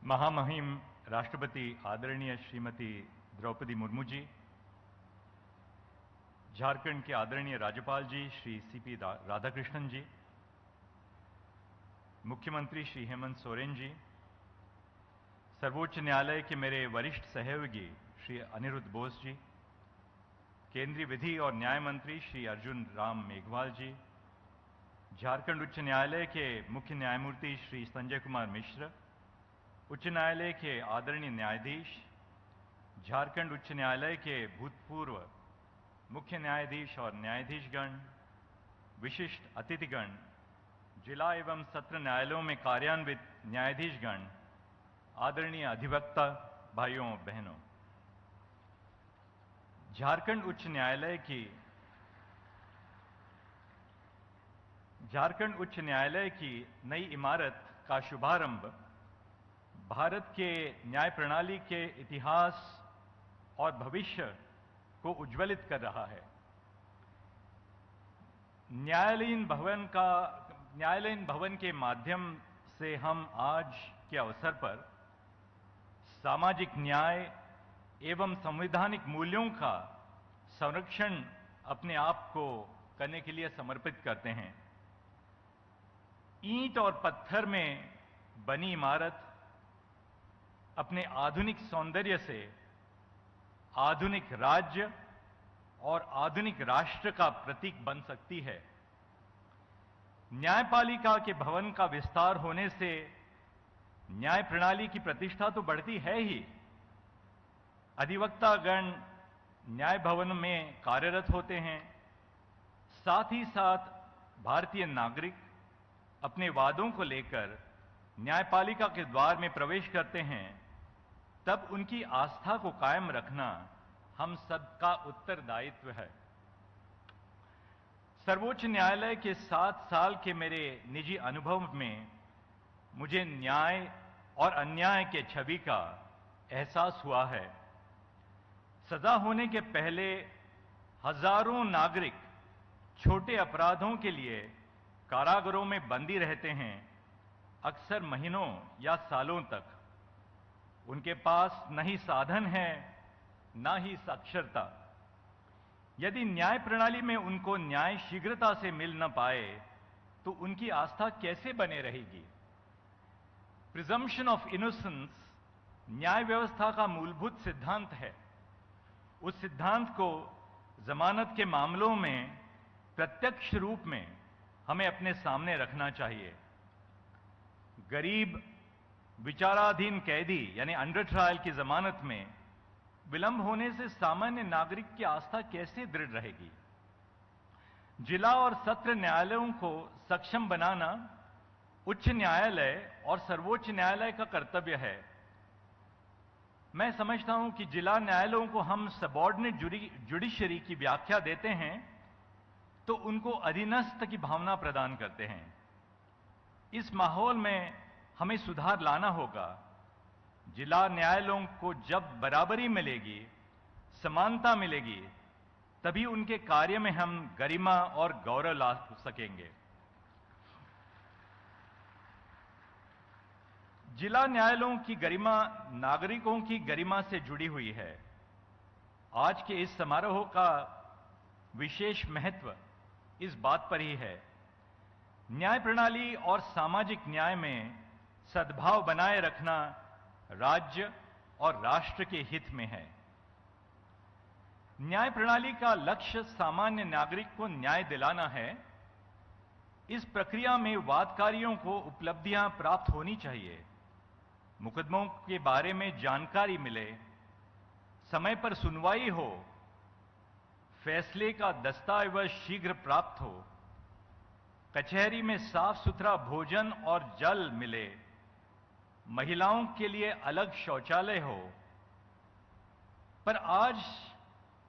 महामहिम राष्ट्रपति आदरणीय श्रीमती द्रौपदी मुर्मू जी, झारखंड के आदरणीय राज्यपाल जी श्री सीपी राधाकृष्णन जी, मुख्यमंत्री श्री हेमंत सोरेन जी, सर्वोच्च न्यायालय के मेरे वरिष्ठ सहयोगी श्री अनिरुद्ध बोस जी, केंद्रीय विधि और न्याय मंत्री श्री अर्जुन राम मेघवाल जी, झारखंड उच्च न्यायालय के मुख्य न्यायमूर्ति श्री संजय कुमार मिश्र, उच्च न्यायालय के आदरणीय न्यायाधीश, झारखंड उच्च न्यायालय के भूतपूर्व मुख्य न्यायाधीश और न्यायाधीशगण, विशिष्ट अतिथिगण, जिला एवं सत्र न्यायालयों में कार्यान्वित न्यायाधीशगण, आदरणीय अधिवक्ता भाइयों बहनों, झारखंड उच्च न्यायालय की नई इमारत का शुभारंभ भारत के न्याय प्रणाली के इतिहास और भविष्य को उज्ज्वलित कर रहा है। न्यायालयीन भवन के माध्यम से हम आज के अवसर पर सामाजिक न्याय एवं संवैधानिक मूल्यों का संरक्षण अपने आप को करने के लिए समर्पित करते हैं। ईंट और पत्थर में बनी इमारत अपने आधुनिक सौंदर्य से आधुनिक राज्य और आधुनिक राष्ट्र का प्रतीक बन सकती है। न्यायपालिका के भवन का विस्तार होने से न्याय प्रणाली की प्रतिष्ठा तो बढ़ती है ही, अधिवक्तागण न्याय भवन में कार्यरत होते हैं, साथ ही साथ भारतीय नागरिक अपने वादों को लेकर न्यायपालिका के द्वार में प्रवेश करते हैं। तब उनकी आस्था को कायम रखना हम सबका उत्तरदायित्व है। सर्वोच्च न्यायालय के 7 साल के मेरे निजी अनुभव में मुझे न्याय और अन्याय के छवि का एहसास हुआ है। सजा होने के पहले हजारों नागरिक छोटे अपराधों के लिए कारागारों में बंदी रहते हैं, अक्सर महीनों या सालों तक। उनके पास न ही साधन है, न ही साक्षरता। यदि न्याय प्रणाली में उनको न्याय शीघ्रता से मिल न पाए तो उनकी आस्था कैसे बने रहेगी? प्रिजम्पशन ऑफ इनोसेंस न्याय व्यवस्था का मूलभूत सिद्धांत है। उस सिद्धांत को जमानत के मामलों में प्रत्यक्ष रूप में हमें अपने सामने रखना चाहिए। गरीब विचाराधीन कैदी यानी अंडर ट्रायल की जमानत में विलंब होने से सामान्य नागरिक की आस्था कैसे दृढ़ रहेगी? जिला और सत्र न्यायालयों को सक्षम बनाना उच्च न्यायालय और सर्वोच्च न्यायालय का कर्तव्य है। मैं समझता हूं कि जिला न्यायालयों को हम सबऑर्डिनेट जुडिशरी की व्याख्या देते हैं तो उनको अधीनस्थ की भावना प्रदान करते हैं। इस माहौल में हमें सुधार लाना होगा। जिला न्यायालयों को जब बराबरी मिलेगी, समानता मिलेगी, तभी उनके कार्य में हम गरिमा और गौरव ला सकेंगे। जिला न्यायालयों की गरिमा नागरिकों की गरिमा से जुड़ी हुई है। आज के इस समारोह का विशेष महत्व इस बात पर ही है। न्याय प्रणाली और सामाजिक न्याय में सद्भाव बनाए रखना राज्य और राष्ट्र के हित में है। न्याय प्रणाली का लक्ष्य सामान्य नागरिक को न्याय दिलाना है। इस प्रक्रिया में वादकारियों को उपलब्धियां प्राप्त होनी चाहिए, मुकदमों के बारे में जानकारी मिले, समय पर सुनवाई हो, फैसले का दस्तावेज शीघ्र प्राप्त हो, कचहरी में साफ सुथरा भोजन और जल मिले, महिलाओं के लिए अलग शौचालय हो। पर आज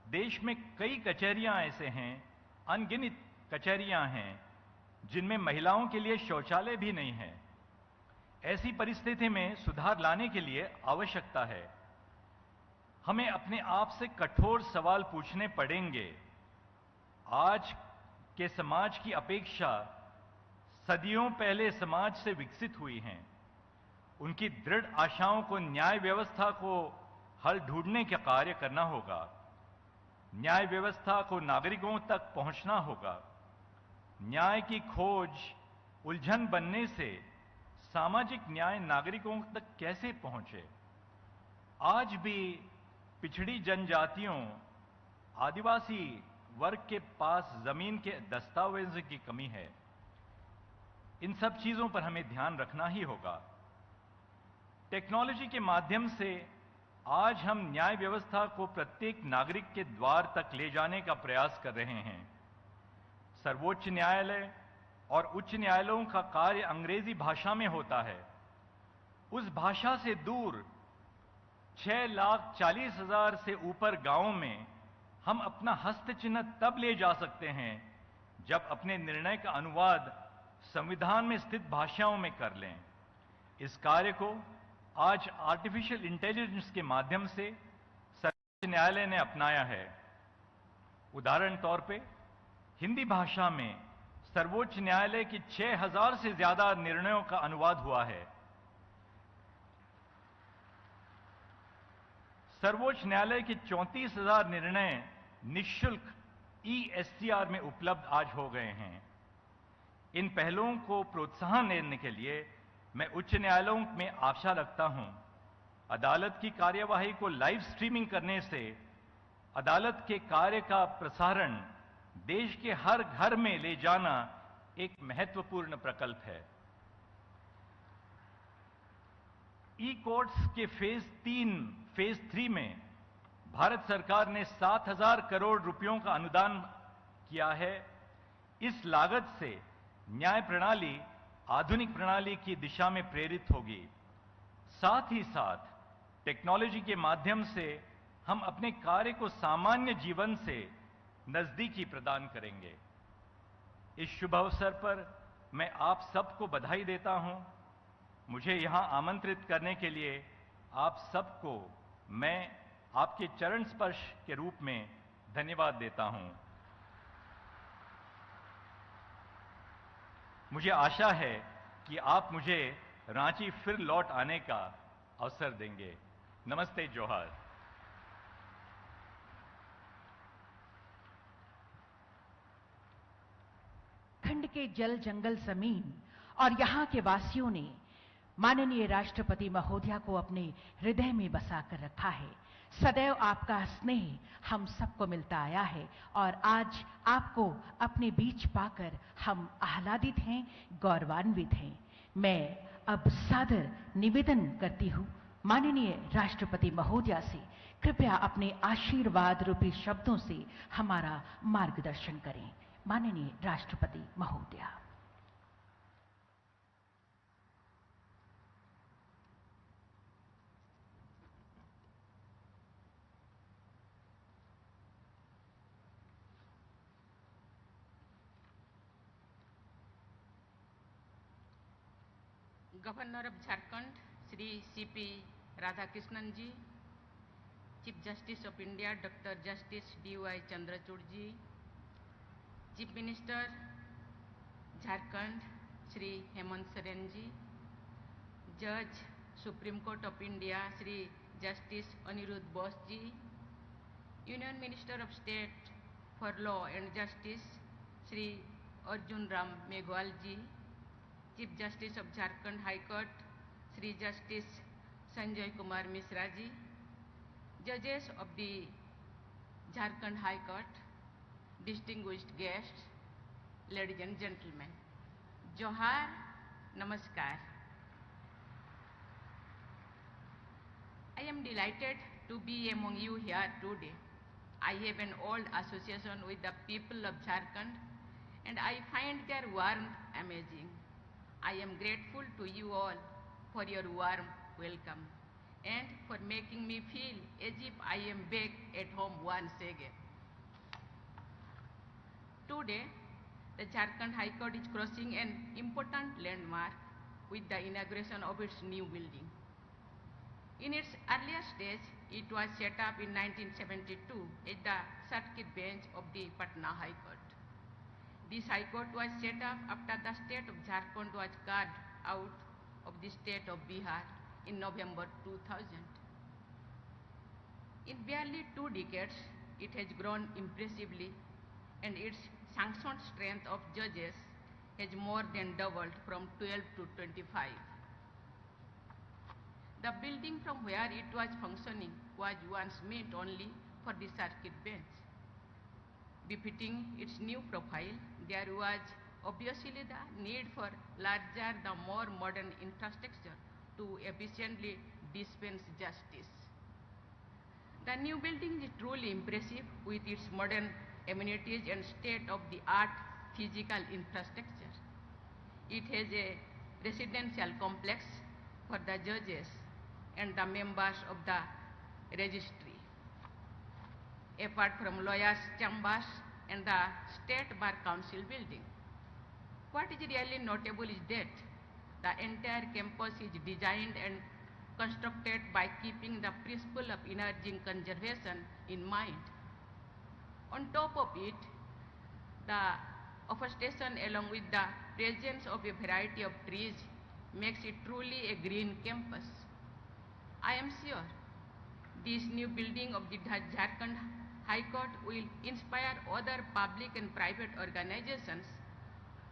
देश में कई कचहरियां ऐसे हैं, अनगिनत कचहरियां हैं, जिनमें महिलाओं के लिए शौचालय भी नहीं है। ऐसी परिस्थिति में सुधार लाने के लिए आवश्यकता है। हमें अपने आप से कठोर सवाल पूछने पड़ेंगे। आज के समाज की अपेक्षा सदियों पहले समाज से विकसित हुई हैं। उनकी दृढ़ आशाओं को न्याय व्यवस्था को हल ढूंढने का कार्य करना होगा। न्याय व्यवस्था को नागरिकों तक पहुंचना होगा। न्याय की खोज उलझन बनने से सामाजिक न्याय नागरिकों तक कैसे पहुंचे? आज भी पिछड़ी जनजातियों, आदिवासी वर्ग के पास जमीन के दस्तावेज की कमी है। इन सब चीजों पर हमें ध्यान रखना ही होगा। टेक्नोलॉजी के माध्यम से आज हम न्याय व्यवस्था को प्रत्येक नागरिक के द्वार तक ले जाने का प्रयास कर रहे हैं। सर्वोच्च न्यायालय और उच्च न्यायालयों का कार्य अंग्रेजी भाषा में होता है। उस भाषा से दूर 6,40,000 से ऊपर गांवों में हम अपना हस्तचिन्ह तब ले जा सकते हैं जब अपने निर्णय का अनुवाद संविधान में स्थित भाषाओं में कर लें। इस कार्य को आज आर्टिफिशियल इंटेलिजेंस के माध्यम से सर्वोच्च न्यायालय ने अपनाया है। उदाहरण तौर पे हिंदी भाषा में सर्वोच्च न्यायालय की 6,000 से ज्यादा निर्णयों का अनुवाद हुआ है। सर्वोच्च न्यायालय के 34,000 निर्णय निःशुल्क ESCR में उपलब्ध आज हो गए हैं। इन पहलों को प्रोत्साहन देने के लिए मैं उच्च न्यायालयों में आशा रखता हूं। अदालत की कार्यवाही को लाइव स्ट्रीमिंग करने से अदालत के कार्य का प्रसारण देश के हर घर में ले जाना एक महत्वपूर्ण प्रकल्प है। ई-कोर्ट्स के फेज 3 में भारत सरकार ने 7,000 करोड़ रुपयों का अनुदान किया है। इस लागत से न्याय प्रणाली आधुनिक प्रणाली की दिशा में प्रेरित होगी। साथ ही साथ टेक्नोलॉजी के माध्यम से हम अपने कार्य को सामान्य जीवन से नजदीकी प्रदान करेंगे। इस शुभ अवसर पर मैं आप सबको बधाई देता हूं। मुझे यहां आमंत्रित करने के लिए आप सबको मैं आपके चरण स्पर्श के रूप में धन्यवाद देता हूं। मुझे आशा है कि आप मुझे रांची फिर लौट आने का अवसर देंगे। नमस्ते, जोहार। खंड के जल जंगल जमीन और यहाँ के वासियों ने माननीय राष्ट्रपति महोदया को अपने हृदय में बसा कर रखा है। सदैव आपका स्नेह हम सबको मिलता आया है और आज आपको अपने बीच पाकर हम आह्लादित हैं, गौरवान्वित हैं। मैं अब सादर निवेदन करती हूँ माननीय राष्ट्रपति महोदया से, कृपया अपने आशीर्वाद रूपी शब्दों से हमारा मार्गदर्शन करें। माननीय राष्ट्रपति महोदया। Governor of Jharkhand Shri CP Radhakrishnan ji, chief justice of India doctor justice DY Chandrachud ji, chief minister Jharkhand Shri Hemant Soren ji, जज supreme court of India Shri justice Aniruddha Bose ji, union minister of state for law and justice Shri Arjun Ram Meghwal ji, chief justice of Jharkhand high court Shri justice Sanjay Kumar Mishra ji, जजेस of the Jharkhand high court, distinguished guests, ladies and gentlemen, Johar, Namaskar. I am delighted to be among you here today. I have an old association with the people of Jharkhand and I find their warmth amazing. I am grateful to you all for your warm welcome and for making me feel as if I am back at home once again. Today, the Jharkhand High Court is crossing an important landmark with the inauguration of its new building. In its earlier stage, it was set up in 1972 as the circuit bench of the Patna High Court. This High Court was set up after the state of Jharkhand was carved out of the state of Bihar in November 2000. In barely 2 decades, it has grown impressively, and its sanctioned strength of judges has more than doubled from 12 to 25. The building from where it was functioning was once meant only for the circuit bench. Befitting its new profile, there was obviously the need for larger, the more modern infrastructure to efficiently dispense justice. The new building is truly impressive with its modern amenities and state-of-the-art physical infrastructure. It has a residential complex for the judges and the members of the registry. Apart from lawyers' chambers and the State Bar Council building. What is really notable is that the entire campus is designed and constructed by keeping the principle of energy conservation in mind. On top of it, the afforestation along with the presence of a variety of trees makes it truly a green campus. I am sure this new building of the Jharkhand High Court will inspire other public and private organizations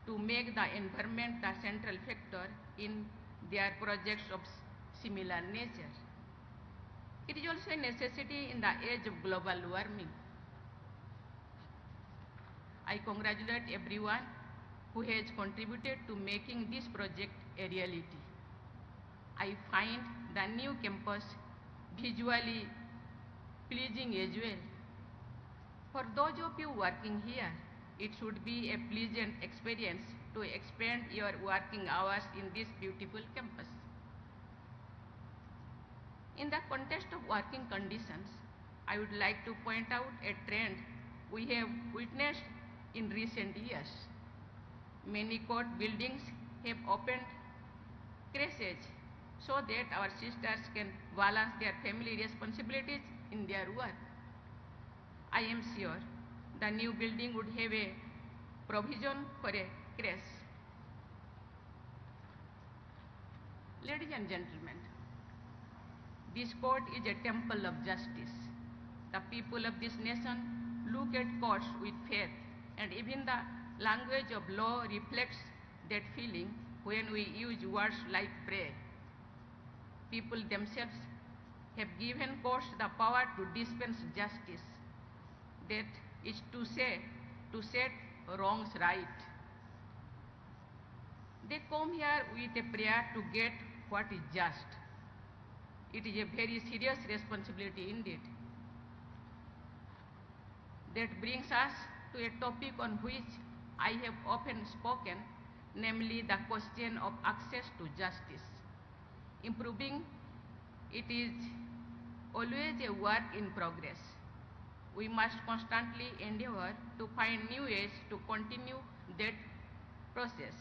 to make the environment the central factor in their projects of similar nature. It is also a necessity in the age of global warming. I congratulate everyone who has contributed to making this project a reality. I find the new campus visually pleasing as well. For those of you working here, it should be a pleasant experience to expend your working hours in this beautiful campus. In the context of working conditions, I would like to point out a trend we have witnessed in recent years. Many court buildings have opened creches so that our sisters can balance their family responsibilities in their work. I am sure the new building would have a provision for a creche. Ladies and gentlemen, this court is a temple of justice. The people of this nation look at courts with faith, and even the language of law reflects that feeling when we use words like pray. People themselves have given courts the power to dispense justice. That is to say, to set wrongs right. They come here with a prayer to get what is just. It is a very serious responsibility indeed. That brings us to a topic on which I have often spoken, namely the question of access to justice. Improving it is always a work in progress. We must constantly endeavor to find new ways to continue that process.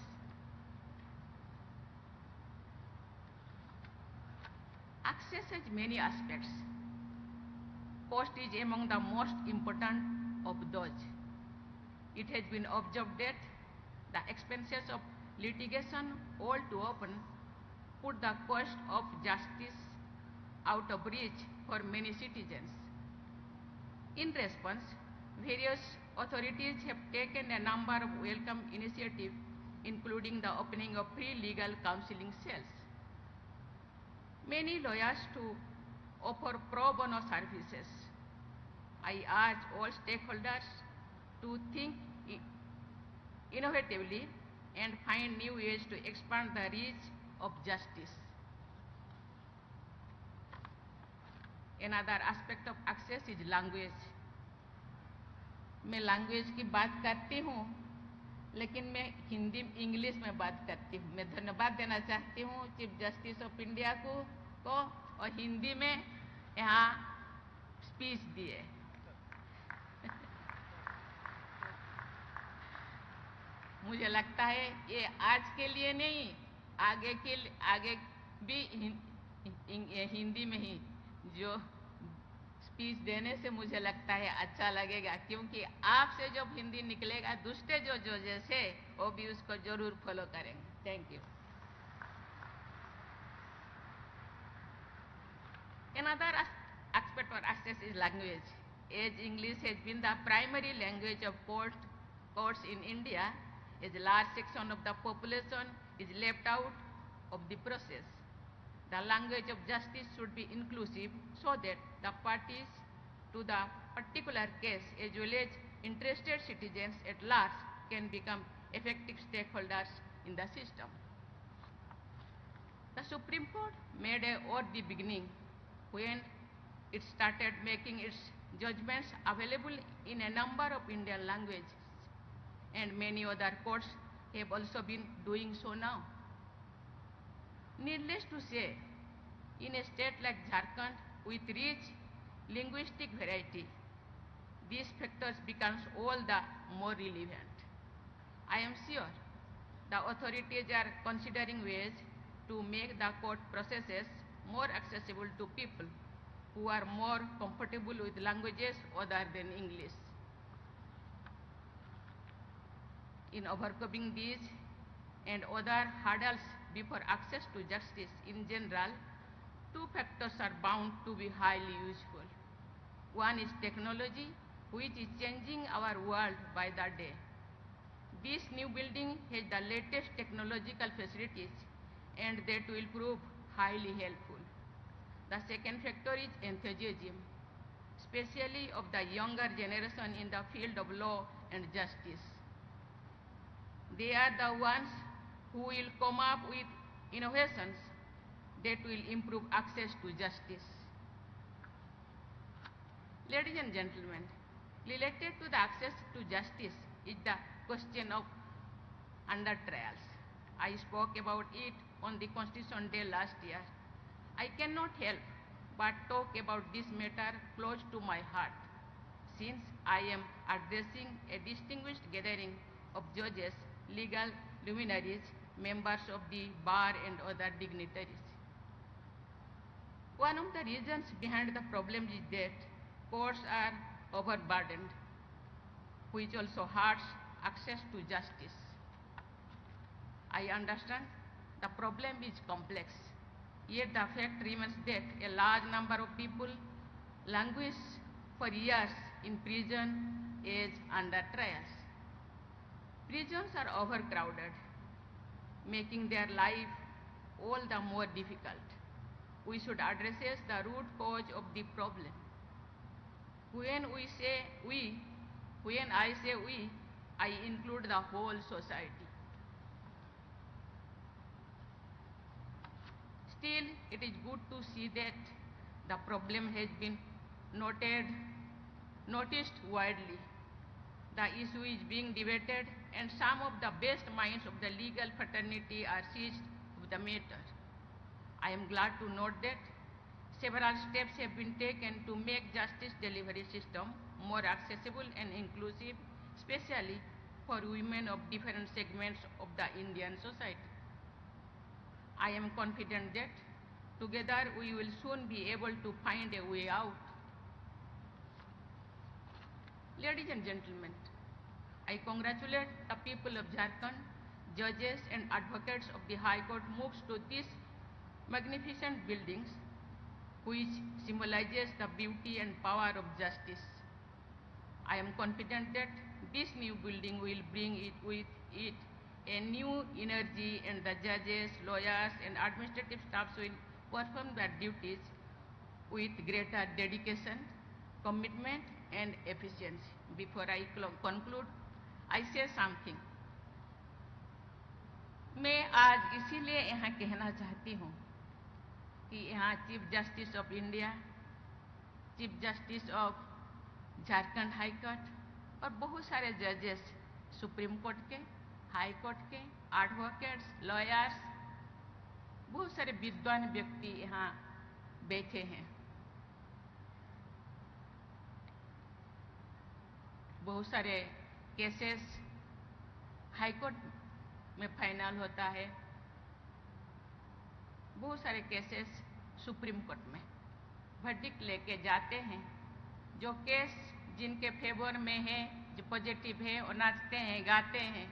Access has many aspects. Cost is among the most important of those. It has been observed that the expenses of litigation all too often put the cost of justice out of reach for many citizens. In response, various authorities have taken a number of welcome initiatives, including the opening of free legal counseling cells. Many lawyers to offer pro bono services. I urge all stakeholders to think innovatively and find new ways to expand the reach of justice. Another aspect of access is language. मैं language की बात करती हूँ, लेकिन मैं Hindi English में बात करती हूँ। मैं धन्यवाद देना चाहती हूँ चीफ जस्टिस ऑफ इंडिया को और हिंदी में यहाँ स्पीच दिए। मुझे लगता है ये आज के लिए नहीं, आगे भी हिंदी में ही जो स्पीच देने से मुझे लगता है अच्छा लगेगा, क्योंकि आपसे जब हिंदी निकलेगा दूसरे जो जैसे वो भी उसको जरूर फॉलो करेंगे। Thank you. Another aspect or access is language. As English has been the primary language of courts in India, a large section of the population is left out of the process. The language of justice should be inclusive so that the parties to the particular case as well as interested citizens at large can become effective stakeholders in the system. The Supreme Court made a worthy beginning when it started making its judgments available in a number of Indian languages, and many other courts have also been doing so now. Needless to say, in a state like Jharkhand with rich linguistic variety, these factors becomes all the more relevant. I am sure the authorities are considering ways to make the court processes more accessible to people who are more comfortable with languages other than English. In overcoming these and other hurdles before access to justice in general, two factors are bound to be highly useful. One is technology, which is changing our world by the day. This new building has the latest technological facilities, and that will prove highly helpful. The second factor is enthusiasm, especially of the younger generation in the field of law and justice. They are the ones who will come up with innovations that will improve access to justice. Ladies and gentlemen, related to the access to justice is the question of under trials. I spoke about it on the Constitution Day last year. I cannot help but talk about this matter close to my heart, since I am addressing a distinguished gathering of judges, legal luminaries, members of the bar and other dignitaries. One of the reasons behind the problem is that courts are overburdened, which also hurts access to justice. I understand the problem is complex, yet the fact remains that a large number of people languish for years in prison as under trials. Prisons are overcrowded, making their life all the more difficult. We should address the root cause of the problem. When I say we, I include the whole society. Still, it is good to see that the problem has been noticed widely. The issue is being debated, and some of the best minds of the legal fraternity are seized of the matter. I am glad to note that several steps have been taken to make justice delivery system more accessible and inclusive, especially for women of different segments of the Indian society. I am confident that together we will soon be able to find a way out. Ladies and gentlemen, I congratulate the people of Jharkhand, judges and advocates of the High Court moves to these magnificent buildings, which symbolizes the beauty and power of justice. I am confident that this new building will bring with it a new energy, and the judges, lawyers and administrative staffs will perform their duties with greater dedication, commitment and efficiency. Before I conclude, I say something. मैं आज इसीलिए यहाँ कहना चाहती हूँ कि यहाँ chief justice of India, chief justice of Jharkhand high court और बहुत सारे जजेस सुप्रीम कोर्ट के, हाई कोर्ट के, एडवोकेट्स, लॉयर्स, बहुत सारे विद्वान व्यक्ति यहाँ बैठे हैं। बहुत सारे केसेस हाई कोर्ट में फाइनल होता है, बहुत सारे केसेस सुप्रीम कोर्ट में वर्डिक्ट लेके जाते हैं। जो केस जिनके फेवर में है, जो पॉजिटिव है, वो नाचते हैं, गाते हैं।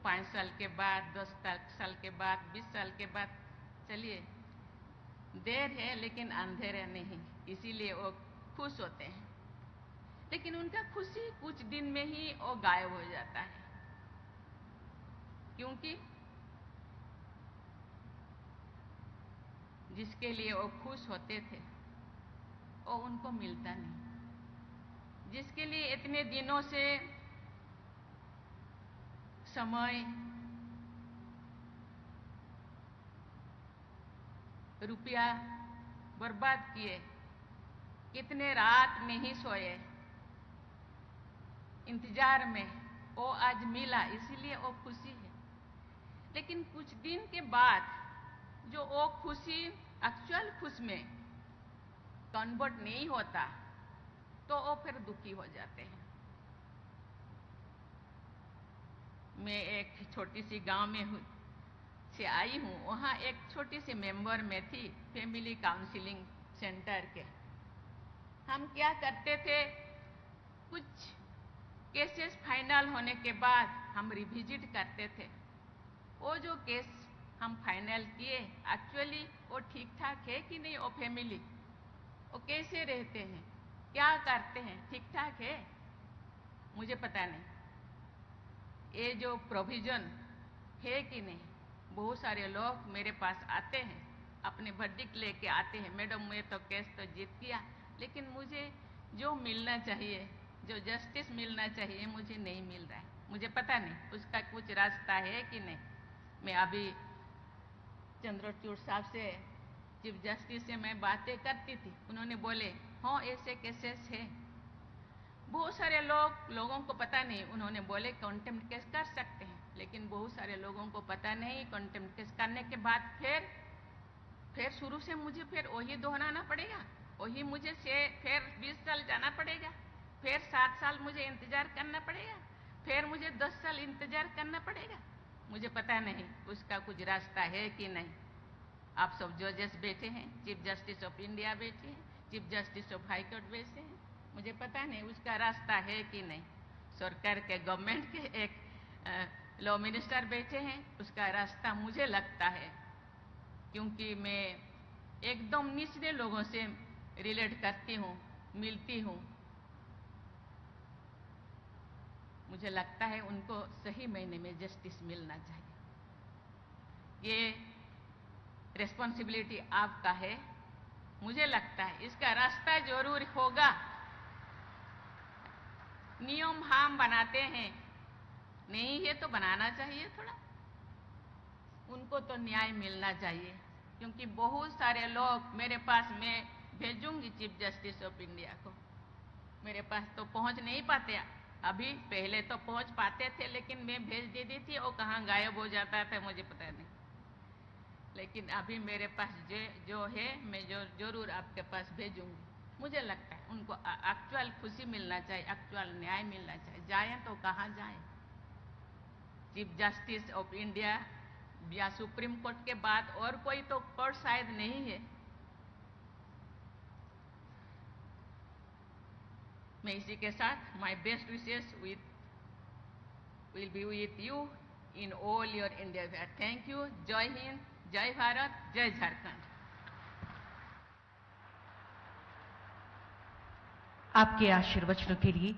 5 साल के बाद, 10 साल के बाद, 20 साल के बाद, चलिए देर है लेकिन अंधेरे नहीं, इसीलिए वो खुश होते हैं। लेकिन उनका खुशी कुछ दिन में ही वो गायब हो जाता है, क्योंकि जिसके लिए वो खुश होते थे वो उनको मिलता नहीं। जिसके लिए इतने दिनों से समय, रुपया बर्बाद किए, कितने रात नहीं सोए इंतजार में, वो आज मिला, इसीलिए वो खुशी है। लेकिन कुछ दिन के बाद जो वो खुशी एक्चुअल खुश में कन्वर्ट नहीं होता तो वो फिर दुखी हो जाते हैं। मैं एक छोटी सी गांव में से आई हूँ, वहाँ एक छोटी सी मेंबर में थी फैमिली काउंसलिंग सेंटर के। हम क्या करते थे, कुछ केसेस फाइनल होने के बाद हम रिविजिट करते थे। वो जो केस हम फाइनल किए एक्चुअली वो ठीक ठाक है कि नहीं, वो फैमिली वो कैसे रहते हैं, क्या करते हैं, ठीक ठाक है, मुझे पता नहीं। ये जो प्रोविजन है कि नहीं। बहुत सारे लोग मेरे पास आते हैं, अपने वर्डिक्ट लेके आते हैं, मैडम मैं तो केस तो जीत गया, लेकिन मुझे जो मिलना चाहिए, जो जस्टिस मिलना चाहिए, मुझे नहीं मिल रहा है। मुझे पता नहीं उसका कुछ रास्ता है कि नहीं। मैं अभी चंद्रचूड़ साहब से, चीफ जस्टिस से मैं बातें करती थी, उन्होंने बोले हाँ ऐसे केसेस है। बहुत सारे लोगों को पता नहीं, उन्होंने बोले कंटेम्प्ट केस कर सकते हैं, लेकिन बहुत सारे लोगों को पता नहीं। कंटेम्प्ट केस करने के बाद फिर शुरू से मुझे फिर वही दोहराना पड़ेगा, वही मुझे फिर 20 साल जाना पड़ेगा, फिर 7 साल मुझे इंतजार करना पड़ेगा, फिर मुझे 10 साल इंतजार करना पड़ेगा। मुझे पता नहीं उसका कुछ रास्ता है कि नहीं। आप सब जजेस बैठे हैं, चीफ जस्टिस ऑफ इंडिया बैठे हैं, chief justice of high court बैठे हैं, मुझे पता नहीं उसका रास्ता है कि नहीं। सरकार के गवर्नमेंट के एक लॉ मिनिस्टर बैठे हैं, उसका रास्ता मुझे लगता है, क्योंकि मैं एकदम निचले लोगों से रिलेट करती हूँ, मिलती हूँ, मुझे लगता है उनको सही महीने में जस्टिस मिलना चाहिए। ये रिस्पॉन्सिबिलिटी आपका है। मुझे लगता है इसका रास्ता जरूर होगा। नियम हम बनाते हैं, नहीं है तो बनाना चाहिए थोड़ा, उनको तो न्याय मिलना चाहिए। क्योंकि बहुत सारे लोग मेरे पास, मैं भेजूंगी चीफ जस्टिस ऑफ इंडिया को, मेरे पास तो पहुंच नहीं पाते अभी, पहले तो पहुंच पाते थे, लेकिन मैं भेज देती थी, वो कहाँ गायब हो जाता था मुझे पता नहीं। लेकिन अभी मेरे पास जो है, मैं जरूर आपके पास भेजूंगी। मुझे लगता है उनको एक्चुअल खुशी मिलना चाहिए, एक्चुअल न्याय मिलना चाहिए। जाएं तो कहाँ जाएं? चीफ जस्टिस ऑफ इंडिया या सुप्रीम कोर्ट के बाद और कोई तो कोर्ट शायद नहीं है। मैं इसी के साथ my best wishes will be with you in all your India. Thank you. जय हिंद, जय भारत, जय झारखंड। आपके आशीर्वचनों के लिए